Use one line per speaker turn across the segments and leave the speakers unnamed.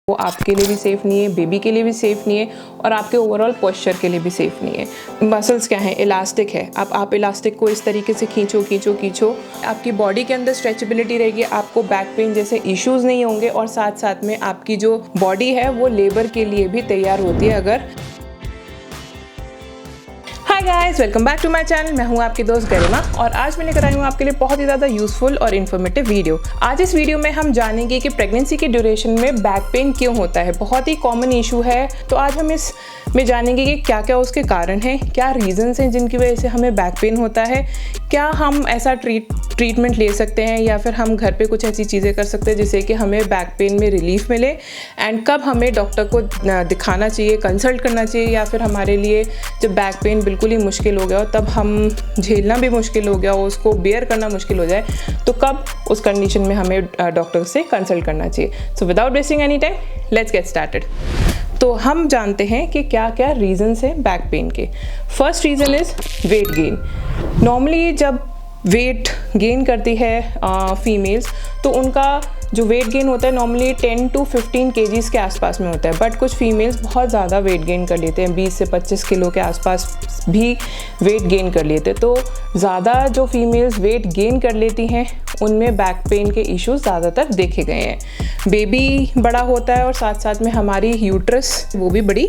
वो आपके लिए भी सेफ़ नहीं है, बेबी के लिए भी सेफ़ नहीं है और आपके ओवरऑल पोस्चर के लिए भी सेफ़ नहीं है। मसल्स क्या है? इलास्टिक है। अब आप इलास्टिक को इस तरीके से खींचो, आपकी बॉडी के अंदर स्ट्रेचेबिलिटी रहेगी, आपको बैक पेन जैसे इश्यूज़ नहीं होंगे और साथ साथ में आपकी जो बॉडी है वो लेबर के लिए भी तैयार होती है। अगर hi guys, welcome back to my channel. मैं हूं आपकी दोस्त गरिमा और आज मैं लेकर आई हूं आपके लिए बहुत ही ज़्यादा यूज़फुल और इन्फॉर्मेटिव वीडियो। आज इस वीडियो में हम जानेंगे कि प्रेगनेंसी के ड्यूरेशन में बैक पेन क्यों होता है। बहुत ही कॉमन इशू है, तो आज हम इसमें जानेंगे कि क्या क्या उसके कारण हैं, क्या रीजंस हैं जिनकी वजह से हमें बैक पेन होता है, क्या हम ऐसा ट्रीटमेंट ले सकते हैं या फिर हम घर पे कुछ ऐसी चीज़ें कर सकते हैं जिससे कि हमें बैक पेन में रिलीफ मिले, एंड कब हमें डॉक्टर को दिखाना चाहिए, कंसल्ट करना चाहिए, या फिर हमारे लिए जब बैक पेन बिल्कुल ही मुश्किल हो गया हो, तब हम झेलना भी मुश्किल हो गया हो, उसको बेयर करना मुश्किल हो जाए, तो कब उस कंडीशन में हमें डॉक्टर से कंसल्ट करना चाहिए। So without wasting any time, let's get started. तो हम जानते हैं कि क्या क्या रीजंस हैं बैक पेन के। First reason is weight gain. Normally जब वेट गेन करती है फीमेल्स, तो उनका जो वेट गेन होता है नॉर्मली 10 to 15 kgs के आसपास में होता है, बट कुछ फीमेल्स बहुत ज़्यादा वेट गेन कर लेते हैं, 20 से 25 किलो के आसपास भी वेट गेन कर लेते हैं। तो ज़्यादा जो फीमेल्स वेट गेन कर लेती हैं उनमें बैक पेन के इश्यूज ज़्यादातर देखे गए हैं। बेबी बड़ा होता है और साथ साथ में हमारी यूट्रस वो भी बड़ी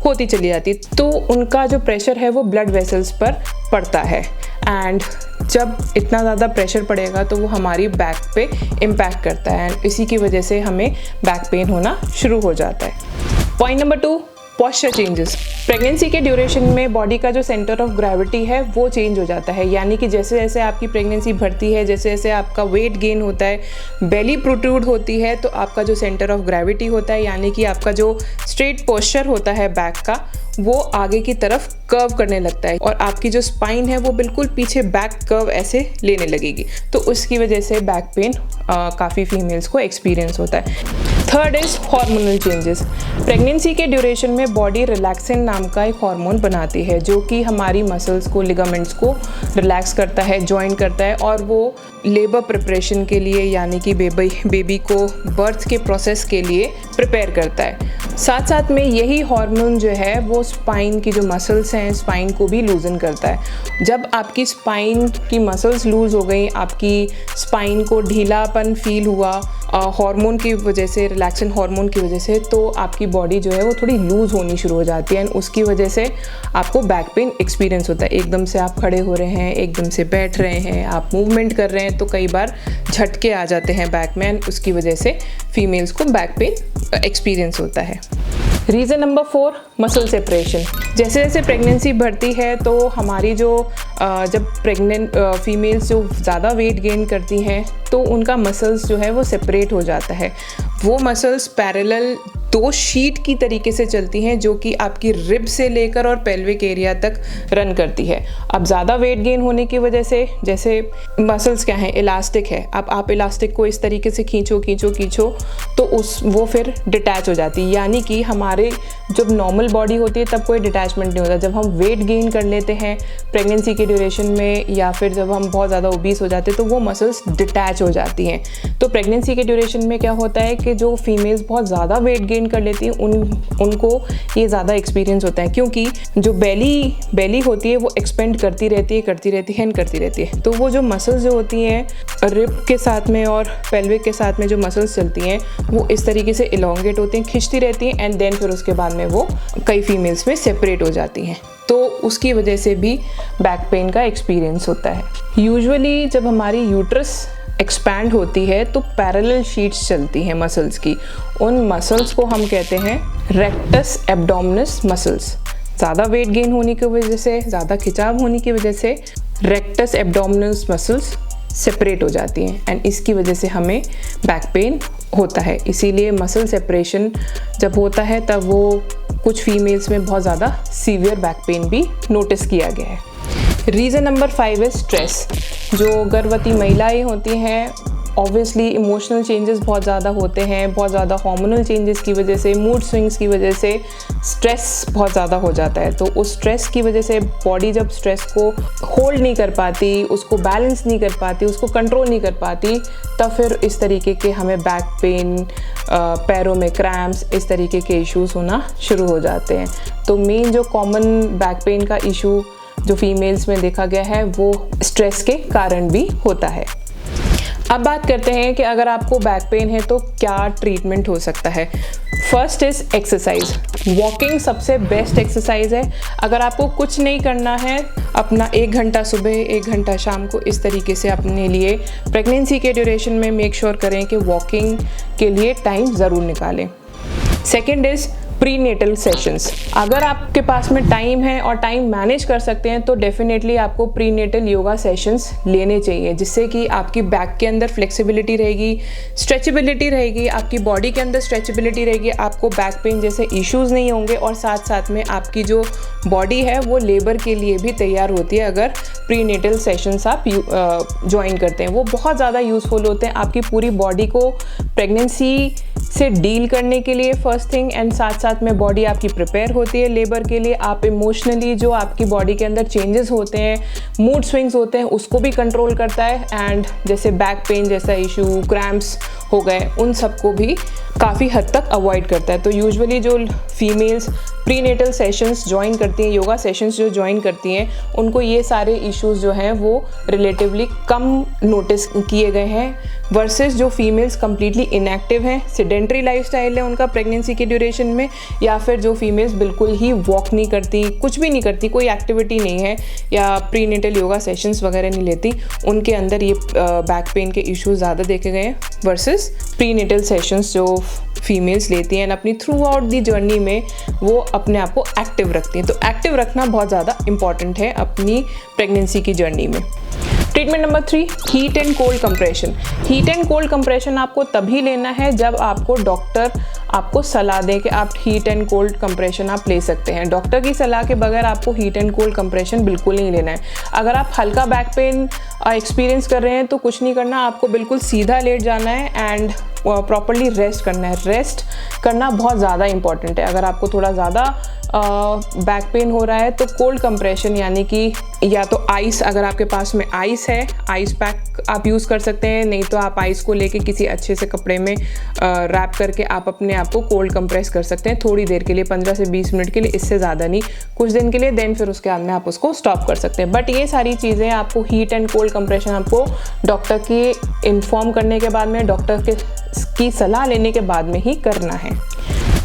होती चली जाती है, तो उनका जो प्रेशर है वो ब्लड वेसल्स पर पड़ता है, एंड जब इतना ज़्यादा प्रेशर पड़ेगा तो वो हमारी बैक पे इम्पैक्ट करता है, एंड इसी की वजह से हमें बैक पेन होना शुरू हो जाता है। Point number 2, posture changes. Pregnancy के ड्यूरेशन में बॉडी का जो सेंटर ऑफ ग्रेविटी है वो चेंज हो जाता है, यानी कि जैसे जैसे आपकी प्रेगनेंसी बढ़ती है, जैसे जैसे आपका वेट गेन होता है, बेली प्रोट्रूड होती है, तो आपका जो सेंटर ऑफ ग्रेविटी होता है, यानी कि आपका जो स्ट्रेट पोस्चर होता है बैक का, वो आगे की तरफ कर्व करने लगता है और आपकी जो स्पाइन है वो बिल्कुल पीछे बैक कर्व ऐसे लेने लगेगी, तो उसकी वजह से बैक पेन काफ़ी फीमेल्स को एक्सपीरियंस होता है। Third is hormonal changes. Pregnancy के ड्यूरेशन में बॉडी रिलैक्सिन नाम का एक हार्मोन बनाती है जो कि हमारी मसल्स को, लिगामेंट्स को रिलैक्स करता है, जॉइन करता है, और वो लेबर प्रिपरेशन के लिए, यानी कि बेबी को बर्थ के प्रोसेस के लिए प्रिपेयर करता है। साथ साथ में यही हार्मोन जो है वो स्पाइन की जो मसल्स हैं, स्पाइन को भी लूजन करता है। जब आपकी स्पाइन की मसल्स लूज़ हो गई, आपकी स्पाइन को ढीलापन फील हुआ हार्मोन की वजह से, रिलैक्सिन हार्मोन की वजह से, तो आपकी बॉडी जो है वो थोड़ी लूज़ होनी शुरू हो जाती है, एंड उसकी वजह से आपको बैक पेन एक्सपीरियंस होता है। एकदम से आप खड़े हो रहे हैं, एकदम से बैठ रहे हैं, आप मूवमेंट कर रहे हैं, तो कई बार झटके आ जाते हैं बैक में, एंड उसकी वजह से फीमेल्स को बैक पेन एक्सपीरियंस होता है। Reason number 4, muscle separation. जैसे जैसे प्रेगनेंसी बढ़ती है तो हमारी जो जब प्रेग्नेंट फीमेल्स जो ज़्यादा वेट गेन करती हैं तो उनका मसल्स जो है वो सेपरेट हो जाता है। वो मसल्स पैरेलल 2 शीट की तरीके से चलती हैं जो कि आपकी रिब से लेकर और पेल्विक एरिया तक रन करती है। अब ज़्यादा वेट गेन होने की वजह से, जैसे मसल्स क्या हैं? इलास्टिक है। अब आप इलास्टिक को इस तरीके से खींचो तो वो फिर डिटैच हो जाती है, यानी कि हमारे जब नॉर्मल बॉडी होती है तब कोई डिटैचमेंट नहीं होता। जब हम वेट गेन कर लेते हैं प्रेगनेंसी के ड्यूरेशन में, या फिर जब हम बहुत ज़्यादा ओबीस हो जाते हैं, तो वो मसल्स डिटैच हो जाती हैं। तो प्रेगनेंसी के ड्यूरेशन में क्या होता है कि जो फीमेल्स बहुत ज़्यादा वेट गेन कर लेती हैं उनको ये ज़्यादा एक्सपीरियंस होता है, क्योंकि जो बेली होती है वो एक्सपेंड करती रहती है, तो वो जो मसल्स जो होती हैं रिब के साथ में और पेल्विक के साथ में जो मसल्स चलती हैं वो इस तरीके से इलोंगेट होती हैं, खिंचती रहती हैं, एंड देन फिर उसके बाद में वो कई फीमेल्स में सेपरेट हो जाती हैं, तो उसकी वजह से भी बैक पेन का एक्सपीरियंस होता है। यूजुअली जब हमारी यूट्रस एक्सपैंड होती है तो पैरेलल शीट्स चलती हैं मसल्स की, उन मसल्स को हम कहते हैं रेक्टस एब्डोमिनस मसल्स। ज़्यादा वेट गेन होने की वजह से, ज़्यादा खिंचाव होने की वजह से रेक्टस एब्डोमिनस मसल्स सेपरेट हो जाती हैं, एंड इसकी वजह से हमें बैक पेन होता है। इसीलिए मसल सेपरेशन जब होता है तब वो कुछ फीमेल्स में बहुत ज़्यादा सीवियर बैक पेन भी नोटिस किया गया है। रीज़न नंबर 5 है स्ट्रेस। जो गर्भवती महिलाएं होती हैं ऑब्वियसली इमोशनल चेंजेस बहुत ज़्यादा होते हैं, बहुत ज़्यादा हार्मोनल चेंजेस की वजह से, मूड स्विंग्स की वजह से स्ट्रेस बहुत ज़्यादा हो जाता है। तो उस स्ट्रेस की वजह से बॉडी जब स्ट्रेस को होल्ड नहीं कर पाती, उसको बैलेंस नहीं कर पाती, उसको कंट्रोल नहीं कर पाती, तब फिर इस तरीके के हमें बैक पेन, पैरों में क्रैम्प्स, इस तरीके के इश्यूज़ होना शुरू हो जाते हैं। तो मेन जो कॉमन बैक पेन का इशू जो फीमेल्स में देखा गया है वो स्ट्रेस के कारण भी होता है। अब बात करते हैं कि अगर आपको बैक पेन है तो क्या ट्रीटमेंट हो सकता है। First is exercise. वॉकिंग सबसे बेस्ट एक्सरसाइज है। अगर आपको कुछ नहीं करना है, अपना 1 घंटा सुबह 1 घंटा शाम को इस तरीके से अपने लिए प्रेगनेंसी के ड्यूरेशन में मेक श्योर करें कि वॉकिंग के लिए टाइम ज़रूर निकालें। Second is prenatal sessions. अगर आपके पास में टाइम है और टाइम मैनेज कर सकते हैं तो डेफिनेटली आपको प्रीनेटल योगा सेशंस लेने चाहिए, जिससे कि आपकी बैक के अंदर फ्लेक्सिबिलिटी रहेगी, स्ट्रेचेबिलिटी रहेगी, आपकी बॉडी के अंदर स्ट्रेचेबिलिटी रहेगी, आपको बैक पेन जैसे इश्यूज़ नहीं होंगे और साथ साथ में आपकी जो बॉडी है वो लेबर के लिए भी तैयार होती है अगर प्रीनेटल सेशंस आप ज्वाइन करते हैं। वो बहुत ज़्यादा यूज़फुल होते हैं आपकी पूरी बॉडी को प्रेगनेंसी से डील करने के लिए फर्स्ट थिंग, एंड साथ साथ में बॉडी आपकी प्रिपेयर होती है लेबर के लिए। आप इमोशनली जो आपकी बॉडी के अंदर चेंजेस होते हैं, मूड स्विंग्स होते हैं, उसको भी कंट्रोल करता है, एंड जैसे बैक पेन जैसा इशू, क्रैम्प्स हो गए, उन सबको भी काफ़ी हद तक अवॉइड करता है। तो यूजुअली जो फीमेल्स प्रीनेटल सेशंस ज्वाइन करती हैं, योगा सेशंस जो ज्वाइन करती हैं, उनको ये सारे इश्यूज़ जो हैं वो रिलेटिवली कम नोटिस किए गए हैं वर्सेस जो फीमेल्स कम्प्लीटली इनएक्टिव हैं, सेडेंट्री लाइफस्टाइल है उनका प्रेगनेंसी के ड्यूरेशन में, या फिर जो फीमेल्स बिल्कुल ही वॉक नहीं करती, कुछ भी नहीं करती, कोई एक्टिविटी नहीं है या प्रीनेटल योगा सेशंस वगैरह नहीं लेती, उनके अंदर ये बैक पेन के इश्यूज़ ज़्यादा देखे गए हैं वर्सेस प्रीनेटल सेशंस जो फीमेल्स लेती हैं, अपनी थ्रू आउट दी जर्नी में वो अपने आप को एक्टिव रखती हैं। तो एक्टिव रखना बहुत ज़्यादा इंपॉर्टेंट है अपनी प्रेगनेंसी की जर्नी में। Treatment number 3, heat and cold compression. Heat and cold compression आपको तभी लेना है जब आपको डॉक्टर आपको सलाह दें कि आप हीट एंड कोल्ड कंप्रेशन आप ले सकते हैं। डॉक्टर की सलाह के बगैर आपको हीट एंड कोल्ड कंप्रेशन बिल्कुल नहीं लेना है। अगर आप हल्का बैक पेन एक्सपीरियंस कर रहे हैं तो कुछ नहीं करना, आपको बिल्कुल सीधा लेट जाना है एंड प्रॉपरली रेस्ट करना है। रेस्ट करना बहुत ज़्यादा इंपॉर्टेंट है। अगर आपको थोड़ा ज़्यादा बैक पेन हो रहा है तो कोल्ड कंप्रेशन यानी कि या तो आइस, अगर आपके पास में आइस है, आइस पैक आप यूज़ कर सकते हैं, नहीं तो आप आइस को लेके किसी अच्छे से कपड़े में रैप करके आप अपने आप को कोल्ड कंप्रेस कर सकते हैं थोड़ी देर के लिए, 15 से 20 मिनट के लिए, इससे ज़्यादा नहीं, कुछ दिन के लिए, देन फिर उसके बाद में आप उसको स्टॉप कर सकते हैं। बट ये सारी चीज़ें आपको हीट एंड कोल्ड कंप्रेशन आपको डॉक्टर की इन्फॉर्म करने के बाद में, डॉक्टर की सलाह लेने के बाद में ही करना है।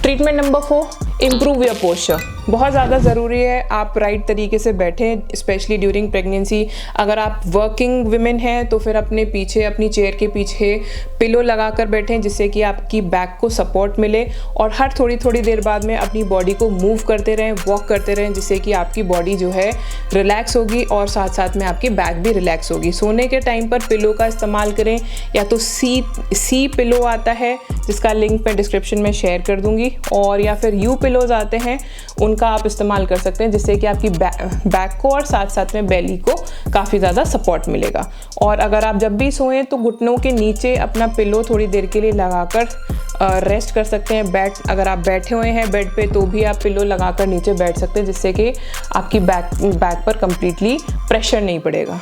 Treatment number 4, improve your posture. बहुत ज़्यादा ज़रूरी है आप राइट तरीके से बैठें, स्पेशली ड्यूरिंग प्रेगनेंसी। अगर आप वर्किंग वुमेन हैं तो फिर अपने पीछे, अपनी चेयर के पीछे पिलो लगा कर बैठें, जिससे कि आपकी बैक को सपोर्ट मिले, और हर थोड़ी थोड़ी देर बाद में अपनी बॉडी को मूव करते रहें, वॉक करते रहें, जिससे कि आपकी बॉडी जो है रिलैक्स होगी और साथ साथ में आपकी बैक भी रिलैक्स होगी। सोने के टाइम पर पिलो का इस्तेमाल करें, या तो सी पिलो आता है जिसका लिंक मैं डिस्क्रिप्शन में शेयर कर दूँगी, और या फिर यू पिलोज आते हैं, उनका आप इस्तेमाल कर सकते हैं, जिससे कि आपकी बैक को और साथ साथ में बेली को काफ़ी ज़्यादा सपोर्ट मिलेगा। और अगर आप जब भी सोएं तो घुटनों के नीचे अपना पिलो थोड़ी देर के लिए लगाकर रेस्ट कर सकते हैं। अगर आप बैठे हुए हैं बेड पे तो भी आप पिलो लगाकर नीचे बैठ सकते हैं, जिससे कि आपकी बैक पर कंप्लीटली प्रेशर नहीं पड़ेगा।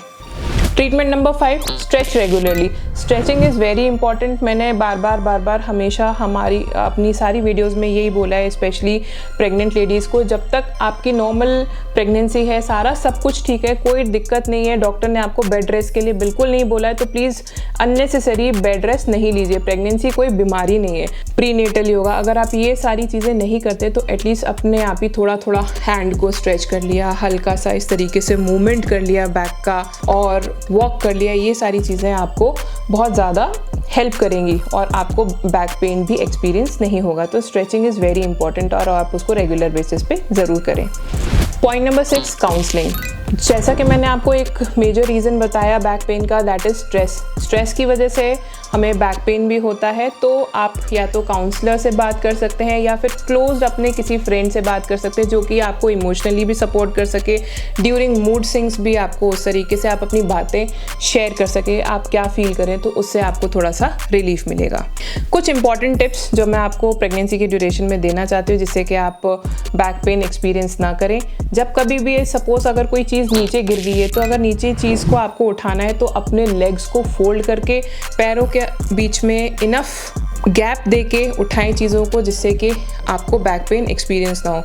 Treatment number 5, stretch regularly. Stretching is very important. मैंने बार बार हमेशा अपनी सारी वीडियोस में यही बोला है, स्पेशली प्रेग्नेंट लेडीज़ को, जब तक आपकी नॉर्मल प्रेगनेंसी है, सारा सब कुछ ठीक है, कोई दिक्कत नहीं है, डॉक्टर ने आपको बेड रेस्ट के लिए बिल्कुल नहीं बोला है, तो प्लीज़ अननेसेसरी बेड रेस्ट नहीं लीजिए। प्रेगनेंसी कोई बीमारी नहीं है। प्रीनेटल योगा, अगर आप ये सारी चीज़ें नहीं करते तो एटलीस्ट अपने आप ही थोड़ा थोड़ा हैंड को स्ट्रेच कर लिया, हल्का सा इस तरीके से मूवमेंट कर लिया बैक का, और वॉक कर लिया। ये सारी चीज़ें आपको बहुत ज़्यादा हेल्प करेंगी और आपको बैक पेन भी एक्सपीरियंस नहीं होगा। तो स्ट्रेचिंग इज़ वेरी इंपॉर्टेंट और आप उसको रेगुलर बेसिस पे ज़रूर करें। Point number 6, counselling. जैसा कि मैंने आपको एक मेजर रीज़न बताया बैक पेन का, दैट इज़ स्ट्रेस। स्ट्रेस की वजह से हमें बैक पेन भी होता है तो आप या तो काउंसलर से बात कर सकते हैं या फिर क्लोज्ड अपने किसी फ्रेंड से बात कर सकते हैं जो कि आपको इमोशनली भी सपोर्ट कर सके, ड्यूरिंग मूड स्विंग्स भी आपको उस तरीके से आप अपनी बातें शेयर कर सके, आप क्या फील करें, तो उससे आपको थोड़ा सा रिलीफ मिलेगा। कुछ इंपॉर्टेंट टिप्स जो मैं आपको प्रेगनेंसी की ड्यूरेशन में देना चाहती हूँ जिससे कि आप बैक पेन एक्सपीरियंस ना करें। जब कभी भी सपोज अगर कोई चीज़ नीचे गिर गई है तो अगर नीचे चीज़ को आपको उठाना है तो अपने लेग्स को फोल्ड करके पैरों के बीच में इनफ गैप दे के उठाएं चीज़ों को जिससे कि आपको बैक पेन एक्सपीरियंस ना हो।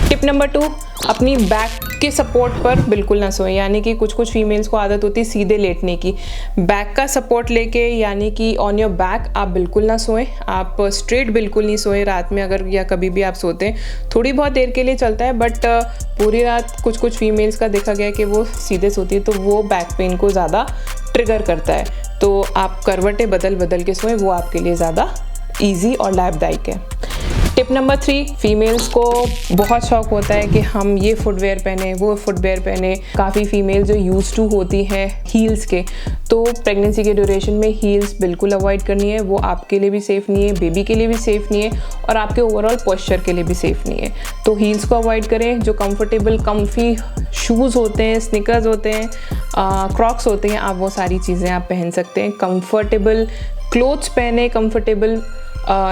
टिप नंबर 2, अपनी बैक के सपोर्ट पर बिल्कुल ना सोएं, यानी कि कुछ फीमेल्स को आदत होती है सीधे लेटने की। बैक का सपोर्ट लेके यानी कि ऑन योर बैक आप बिल्कुल ना सोएं, आप स्ट्रेट बिल्कुल नहीं सोएं रात में अगर या कभी भी आप सोते हैं। थोड़ी बहुत देर के लिए चलता है बट पूरी रात कुछ फीमेल्स का देखा गया है कि वो सीधे सोती है तो वो बैक पेन को ज़्यादा ट्रिगर करता है। तो आप करवटें बदल के सोएं, वो आपके लिए ज़्यादा ईजी और लाभदायक है। टिप नंबर 3, फीमेल्स को बहुत शौक होता है कि हम ये फुटवेयर पहने वो फुटवेयर पहने। काफ़ी फीमेल जो यूज टू होती हैं हील्स के, तो प्रेगनेंसी के ड्यूरेशन में हील्स बिल्कुल अवॉइड करनी है। वो आपके लिए भी सेफ़ नहीं है, बेबी के लिए भी सेफ़ नहीं है और आपके ओवरऑल पोस्चर के लिए भी सेफ़ नहीं है। तो हील्स को अवॉइड करें। जो कंफर्टेबल कम्फी शूज़ होते हैं, स्निकर्स होते हैं, क्रॉक्स होते हैं, आप वो सारी चीज़ें आप पहन सकते हैं। कंफर्टेबल क्लोथ्स पहने, कंफर्टेबल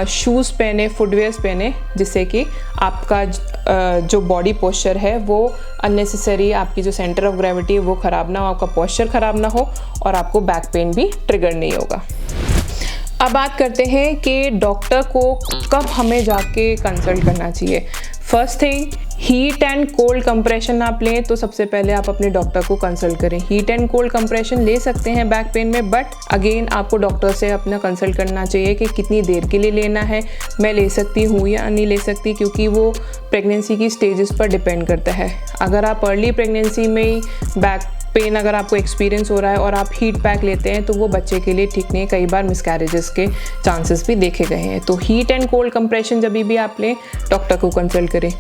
शूज़ पहने, फुटवेयर्स पहने जिससे कि आपका जो बॉडी पोस्चर है वो अननेसेसरी आपकी जो सेंटर ऑफ ग्रेविटी है वो ख़राब ना हो, आपका पोस्चर ख़राब ना हो और आपको बैक पेन भी ट्रिगर नहीं होगा। अब बात करते हैं कि डॉक्टर को कब हमें जाके कंसल्ट करना चाहिए। First thing, heat and cold compression आप लें तो सबसे पहले आप अपने डॉक्टर को कंसल्ट करें। हीट एंड कोल्ड कंप्रेशन ले सकते हैं बैक पेन में, बट अगेन आपको डॉक्टर से अपना कंसल्ट करना चाहिए कि कितनी देर के लिए लेना है, मैं ले सकती हूँ या नहीं ले सकती, क्योंकि वो प्रेगनेंसी की स्टेजेस पर डिपेंड करता है। अगर आप अर्ली प्रेगनेंसी में ही बैक पेन अगर आपको एक्सपीरियंस हो रहा है और आप हीट पैक लेते हैं तो वो बच्चे के लिए ठीक नहीं है, कई बार मिसकैरेजेस के चांसेस भी देखे गए हैं। तो हीट एंड कोल्ड कंप्रेशन जब भी आप लें डॉक्टर को कंसल्ट करें।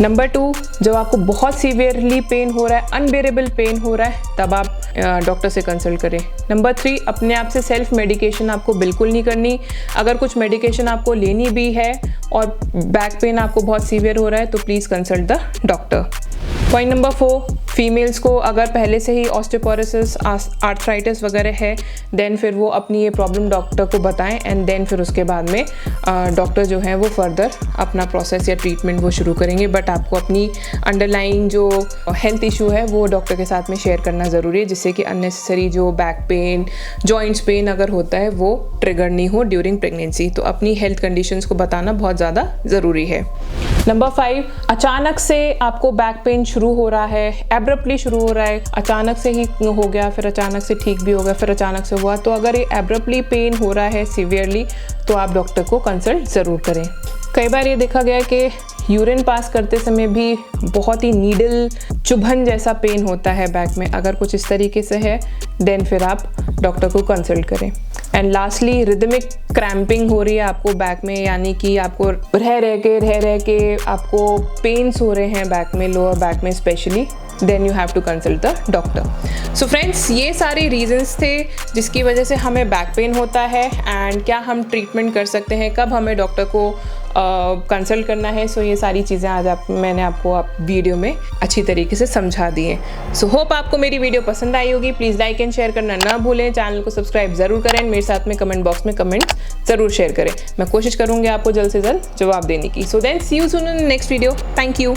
नंबर 2, जब आपको बहुत सीवियरली पेन हो रहा है, अनबेरेबल पेन हो रहा है, तब आप डॉक्टर से कंसल्ट करें। नंबर 3, अपने आप से सेल्फ मेडिकेशन आपको बिल्कुल नहीं करनी। अगर कुछ मेडिकेशन आपको लेनी भी है और बैक पेन आपको बहुत सीवियर हो रहा है तो please consult the doctor. Point number 4, females को अगर पहले से ही ऑस्टियोपोरोसिस, आर्थराइटिस वगैरह है, देन फिर वो अपनी ये प्रॉब्लम डॉक्टर को बताएं एंड देन फिर उसके बाद में डॉक्टर जो है वो फर्दर अपना प्रोसेस या ट्रीटमेंट वो शुरू करेंगे। बट आपको अपनी अंडरलाइंग जो हेल्थ इशू है वो डॉक्टर के साथ में शेयर करना ज़रूरी है जिससे कि अननेसेसरी जो बैक पेन, जॉइंट्स पेन अगर होता है वो ट्रिगर नहीं हो ड्यूरिंग प्रेगनेंसी। तो अपनी हेल्थ कंडीशंस को बताना बहुत ज़्यादा ज़रूरी है। नंबर 5, अचानक से आपको बैक पेन शुरू हो रहा है, एब्रप्टली शुरू हो रहा है, अचानक से ही हो गया, फिर अचानक से ठीक भी हो गया, फिर अचानक से हुआ, तो अगर ये एब्रप्टली पेन हो रहा है सीवियरली तो आप डॉक्टर को कंसल्ट ज़रूर करें। कई बार ये देखा गया कि यूरिन पास करते समय भी बहुत ही नीडल चुभन जैसा पेन होता है बैक में। अगर कुछ इस तरीके से है देन फिर आप डॉक्टर को कंसल्ट करें। एंड लास्टली, रिदमिक क्रैम्पिंग हो रही है आपको बैक में, यानी कि आपको रह के आपको पेन्स हो रहे हैं बैक में, लोअर बैक में specially, then you have to consult the doctor. So friends, ये सारे रीजंस थे जिसकी वजह से हमें बैक पेन होता है एंड क्या हम ट्रीटमेंट कर सकते हैं, कब हमें डॉक्टर को कंसल्ट करना है। सो ये सारी चीज़ें आज मैंने आपको वीडियो में अच्छी तरीके से समझा दी हैं। सो होप आपको मेरी वीडियो पसंद आई होगी। प्लीज़ लाइक एंड शेयर करना ना भूलें, चैनल को सब्सक्राइब ज़रूर करें, मेरे साथ में कमेंट बॉक्स में कमेंट ज़रूर शेयर करें। मैं कोशिश करूँगी आपको जल्द से जल्द जवाब देने की। So then see you soon in next video. Thank you.